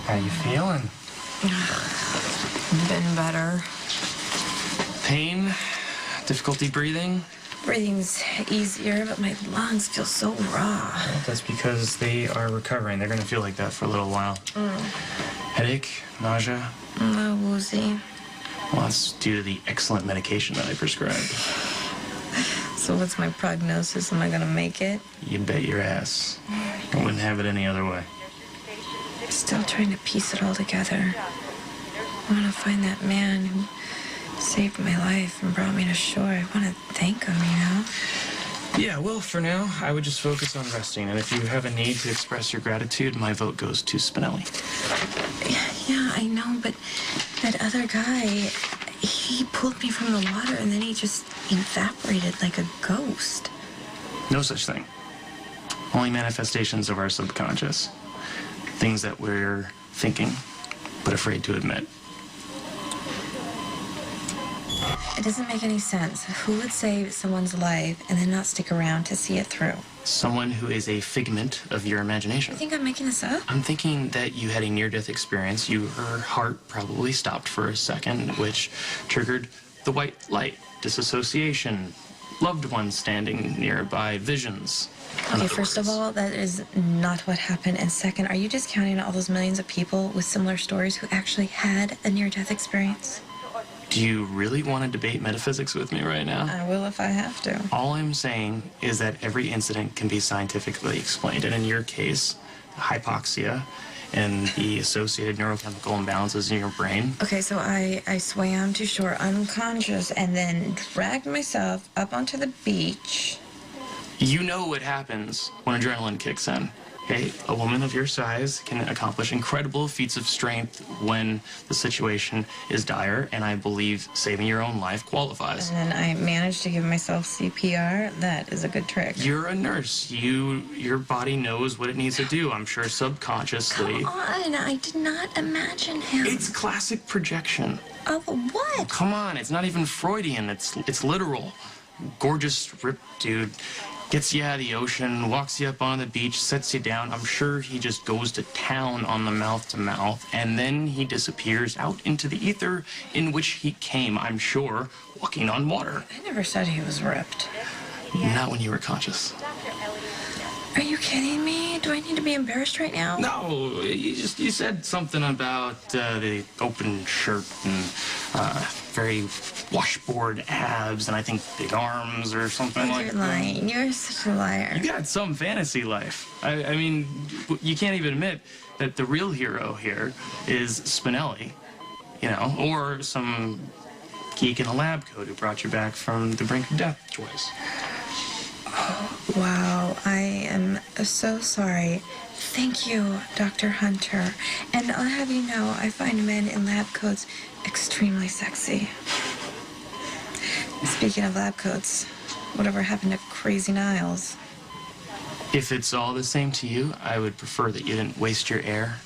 How you feeling? Been better. Pain? Difficulty breathing? Breathing's easier, but my lungs feel so raw. Well, that's because they are recovering. They're going to feel like that for a little while. Headache? Nausea? No, woozy. Well, that's due to the excellent medication that I prescribed. So what's my prognosis? Am I gonna make it? You bet your ass. I wouldn't have it any other way. I'm still trying to piece it all together. I want to find that man who saved my life and brought me to shore. I want to thank him, you know? Yeah, well, for now, I would just focus on resting. And if you have a need to express your gratitude, my vote goes to Spinelli. Yeah, I know, but that other guy, he pulled me from the water and then he just evaporated like a ghost. No such thing. Only manifestations of our subconscious. Things that we're thinking, but afraid to admit. It doesn't make any sense. Who would save someone's life and then not stick around to see it through? Someone who is a figment of your imagination. You think I'm making this up? I'm thinking that you had a near-death experience. Your heart probably stopped for a second, which triggered the white light, disassociation, loved ones standing nearby, visions. Okay, first of all, that is not what happened. And second, are you discounting all those millions of people with similar stories who actually had a near-death experience? Do you really want to debate metaphysics with me right now? I will if I have to. All I'm saying is that every incident can be scientifically explained. And in your case, hypoxia and the associated neurochemical imbalances in your brain. Okay, so I swam to shore unconscious and then dragged myself up onto the beach. You know what happens when adrenaline kicks in. Okay, a woman of your size can accomplish incredible feats of strength when the situation is dire, and I believe saving your own life qualifies. And then I managed to give myself CPR. That is a good trick. You're a nurse. Your body knows what it needs to do, I'm sure subconsciously. Come on, I did not imagine him. It's classic projection. Of what? Come on, it's not even Freudian, it's literal. Gorgeous, ripped dude. Gets you out of the ocean, walks you up on the beach, sets you down. I'm sure he just goes to town on the mouth-to-mouth, and then he disappears out into the ether in which he came, I'm sure, walking on water. I never said he was ripped. Not when you were conscious. Are you kidding me? Do I need to be embarrassed right now? No, you said something about the open shirt and very washboard abs and I think big arms or something like that. You're lying. You're such a liar. You got some fantasy life. I mean, you can't even admit that the real hero here is Spinelli, you know, or some geek in a lab coat who brought you back from the brink of death twice. Wow, I am so sorry. Thank you, Dr. Hunter. And I'll have you know, I find men in lab coats extremely sexy. Speaking of lab coats, whatever happened to Crazy Niles? If it's all the same to you, I would prefer that you didn't waste your air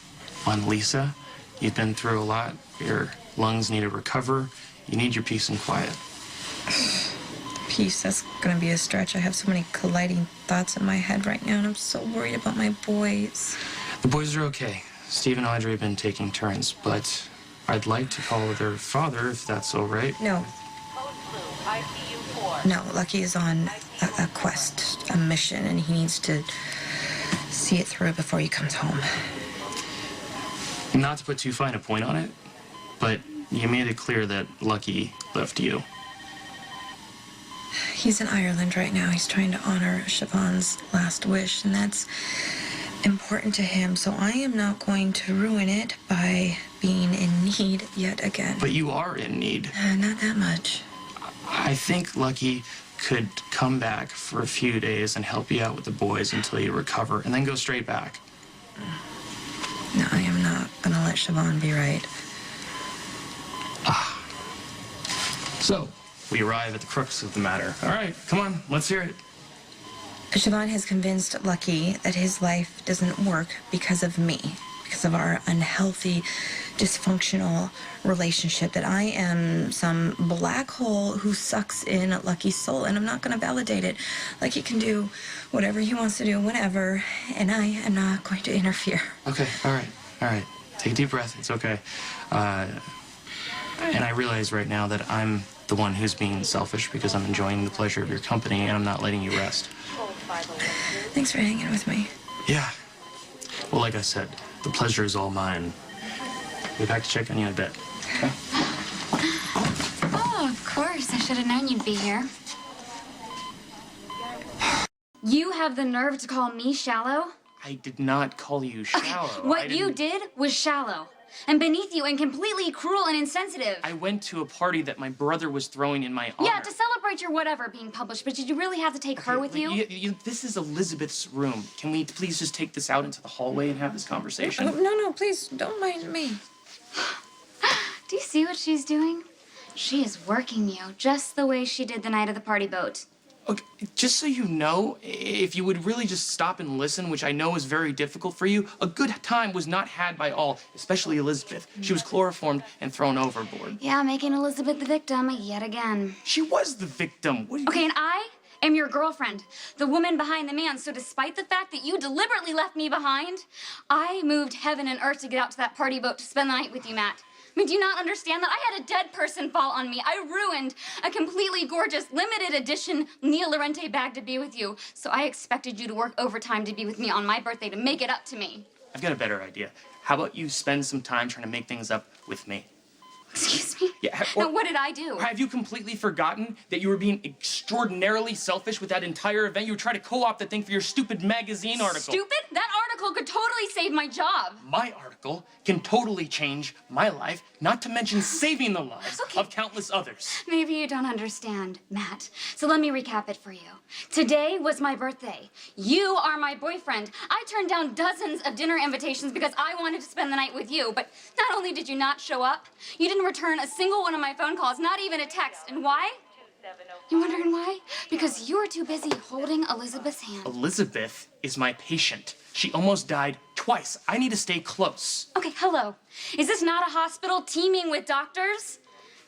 on Lisa. You've been through a lot. Your lungs need to recover. You need your peace and quiet. Peace, that's gonna be a stretch. I have so many colliding thoughts in my head right now, and I'm so worried about my boys. The boys are okay. Steve and Audrey have been taking turns, but I'd like to call their father, if that's all right. No. No, Lucky is on a quest, a mission, and he needs to see it through before he comes home. Not to put too fine a point on it, but you made it clear that Lucky left you. He's in Ireland right now. He's trying to honor Siobhan's last wish, and that's important to him. So I am not going to ruin it by being in need yet again. But you are in need. Not that much. I think Lucky could come back for a few days and help you out with the boys until you recover, and then go straight back. No, I am not going to let Siobhan be right. So, we arrive at the crux of the matter. All right, come on, let's hear it. Siobhan has convinced Lucky that his life doesn't work because of me, because of our unhealthy, dysfunctional relationship, that I am some black hole who sucks in Lucky's soul, and I'm not going to validate it. Lucky can do whatever he wants to do whenever, and I am not going to interfere. Okay, all right. Take a deep breath. It's okay. And I realize right now that I'm the one who's being selfish because I'm enjoying the pleasure of your company and I'm not letting you rest. Thanks for hanging with me. Yeah. Well, like I said, the pleasure is all mine. Be back to check on you in a bit. Okay? Oh, of course. I should have known you'd be here. You have the nerve to call me shallow? I did not call you shallow. Okay, what you did was shallow. And beneath you and completely cruel and insensitive. I went to a party that my brother was throwing in my honor. Yeah, to celebrate your whatever being published, but did you really have to take her with you? This is Elizabeth's room. Can we please just take this out into the hallway and have this conversation? No, please, don't mind me. Do you see what she's doing? She is working you just the way she did the night of the party boat. Okay, just so you know, if you would really just stop and listen, which I know is very difficult for you, a good time was not had by all, especially Elizabeth. She was chloroformed and thrown overboard. Yeah, making Elizabeth the victim yet again. She was the victim. What do you... Okay, and I am your girlfriend, the woman behind the man. So despite the fact that you deliberately left me behind, I moved heaven and earth to get out to that party boat to spend the night with you, Matt. I mean, do you not understand that I had a dead person fall on me? I ruined a completely gorgeous, limited edition Nia Laurenti bag to be with you. So I expected you to work overtime to be with me on my birthday to make it up to me. I've got a better idea. How about you spend some time trying to make things up with me? Excuse me? Yeah. Now, what did I do? Have you completely forgotten that you were being extraordinarily selfish with that entire event? You were trying to co-opt the thing for your stupid magazine article. Stupid? That article could totally save my job. My article can totally change my life, not to mention saving the lives of countless others. Maybe you don't understand, Matt. So let me recap it for you. Today was my birthday. You are my boyfriend. I turned down dozens of dinner invitations because I wanted to spend the night with you. But not only did you not show up, you didn't return a single one of my phone calls, not even a text. And why? You wondering why? Because you were too busy holding Elizabeth's hand. Elizabeth is my patient. She almost died twice. I need to stay close. Okay, hello. Is this not a hospital teeming with doctors?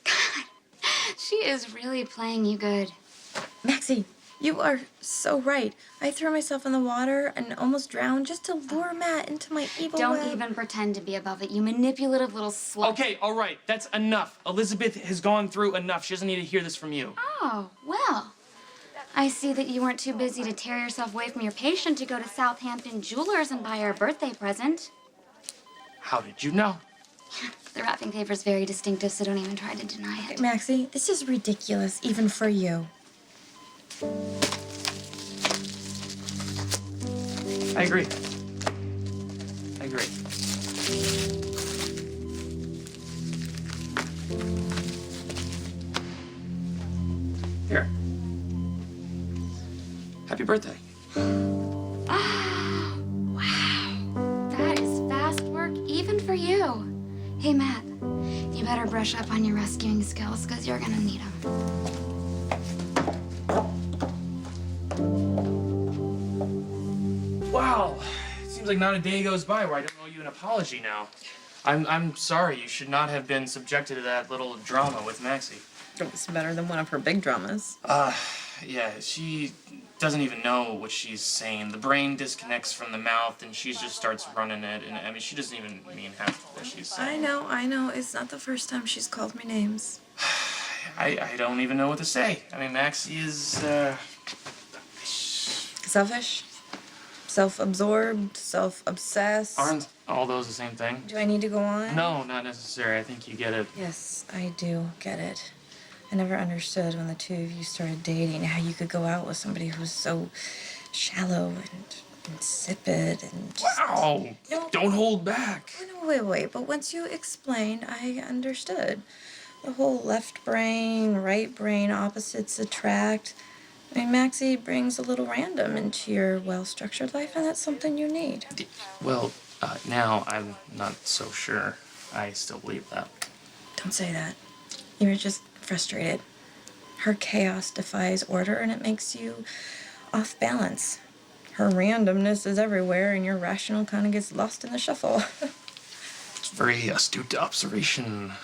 God, she is really playing you good. Maxie, you are so right. I threw myself in the water and almost drowned just to lure Matt into my evil Don't web. even pretend to be above it, you manipulative little slut. Okay, all right, that's enough. Elizabeth has gone through enough. She doesn't need to hear this from you. Oh, well. I see that you weren't too busy to tear yourself away from your patient to go to Southampton Jewelers and buy her a birthday present. How did you know? The wrapping paper is very distinctive, so don't even try to deny it. Maxie, this is ridiculous, even for you. I agree. I agree. Here. Happy birthday. Ah, wow. That is fast work, even for you. Hey, Matt, you better brush up on your rescuing skills, because you're gonna need them. Wow. It seems like not a day goes by where I don't owe you an apology now. I'm sorry. You should not have been subjected to that little drama with Maxie. It's better than one of her big dramas. Yeah, she doesn't even know what she's saying. The brain disconnects from the mouth and she just starts running it. And I mean, she doesn't even mean half of what she's saying. I know. It's not the first time she's called me names. I don't even know what to say. I mean, Maxie is, Selfish? Self-absorbed? Self-obsessed? Aren't all those the same thing? Do I need to go on? No, not necessary. I think you get it. Yes, I do get it. I never understood when the two of you started dating how you could go out with somebody who's so shallow and insipid and just... Wow! No. Don't hold back. Oh, no, wait. But once you explained, I understood. The whole left brain, right brain, opposites attract. I mean, Maxie brings a little random into your well-structured life, and that's something you need. Well, now I'm not so sure. I still believe that. Don't say that. You're just frustrated. Her chaos defies order, and it makes you off balance. Her randomness is everywhere, and your rational kind of gets lost in the shuffle. It's very astute observation.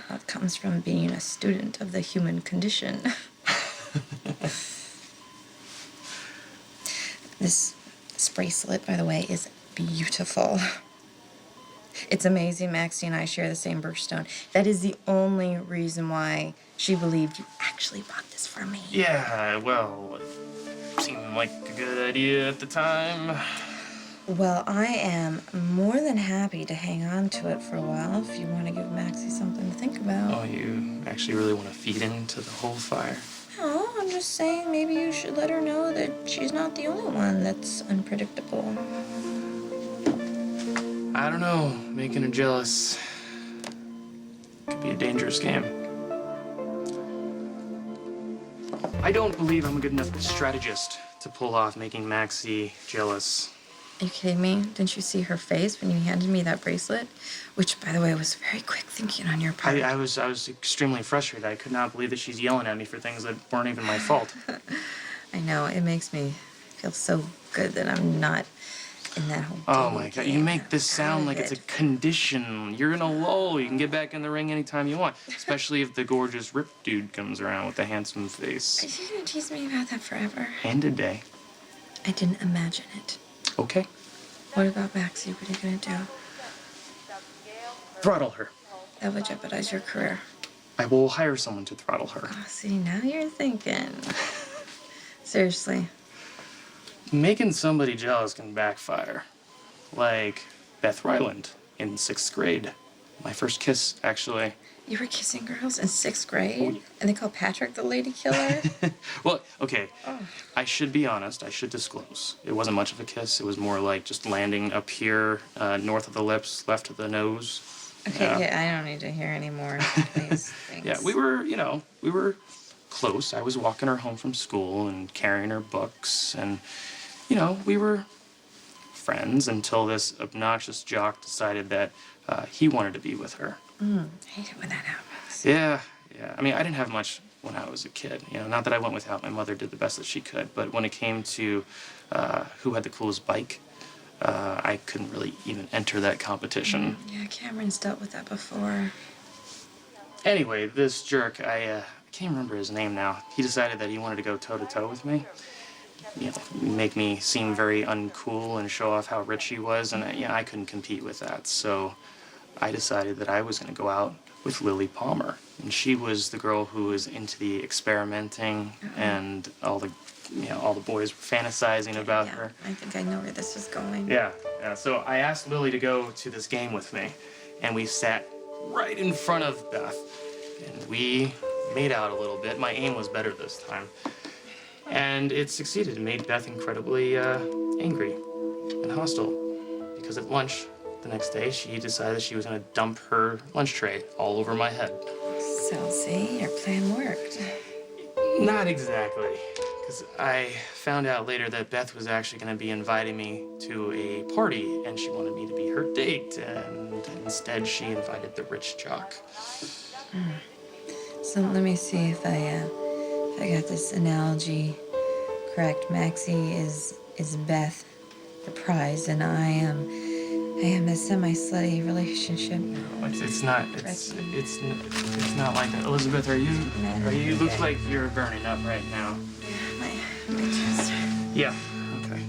That comes from being a student of the human condition. This bracelet, by the way, is beautiful. It's amazing Maxie and I share the same birthstone. That is the only reason why she believed you actually bought this for me. Yeah, well, it seemed like a good idea at the time. Well, I am more than happy to hang on to it for a while if you want to give Maxie something to think about. Oh, you actually really want to feed into the whole fire? No, I'm just saying maybe you should let her know that she's not the only one that's unpredictable. I don't know. Making her jealous could be a dangerous game. I don't believe I'm a good enough strategist to pull off making Maxie jealous. Are you kidding me? Didn't you see her face when you handed me that bracelet? Which, by the way, was very quick thinking on your part. I was extremely frustrated. I could not believe that she's yelling at me for things that weren't even my fault. I know, it makes me feel so good that I'm not in that whole Oh my God, you make this sound like it's a condition. You're in a lull. You can get back in the ring anytime you want, especially if the gorgeous ripped dude comes around with a handsome face. Are you gonna tease me about that forever? And a day. I didn't imagine it. Okay. What about Maxie? What are you gonna do? Throttle her. That would jeopardize your career. I will hire someone to throttle her. Oh, see, now you're thinking. Seriously. Making somebody jealous can backfire. Like Beth Ryland in 6th grade. My first kiss, actually. You were kissing girls in 6th grade? Oh, yeah. And they call Patrick the lady killer? Well, okay. Oh. I should be honest. I should disclose. It wasn't much of a kiss. It was more like just landing up here, north of the lips, left of the nose. Okay, yeah, I don't need to hear any more, please. Thanks. Yeah, we were close. I was walking her home from school and carrying her books, and, we were friends until this obnoxious jock decided that he wanted to be with her. I hate it when that happens. Yeah. I mean, I didn't have much when I was a kid. Not that I went without. My mother did the best that she could. But when it came to who had the coolest bike, I couldn't really even enter that competition. Yeah, Cameron's dealt with that before. Anyway, this jerk, I can't remember his name now. He decided that he wanted to go toe-to-toe with me. Make me seem very uncool and show off how rich he was. And, I couldn't compete with that. So I decided that I was going to go out with Lily Palmer. And she was the girl who was into the experimenting, and all the boys were fantasizing about her. I think I know where this is going. Yeah. So I asked Lily to go to this game with me, and we sat right in front of Beth, and we made out a little bit. My aim was better this time. And it succeeded. It made Beth incredibly angry and hostile, because at lunch the next day, she decided she was going to dump her lunch tray all over my head. So, see, your plan worked. Not exactly, because I found out later that Beth was actually going to be inviting me to a party, and she wanted me to be her date, and instead she invited the rich jock. So let me see if I got this analogy correct. Maxie is Beth, the prize, and I am a semi-slutty relationship. No, it's not not like that. Elizabeth, are you looks like you're burning up right now. My chest. Yeah, okay.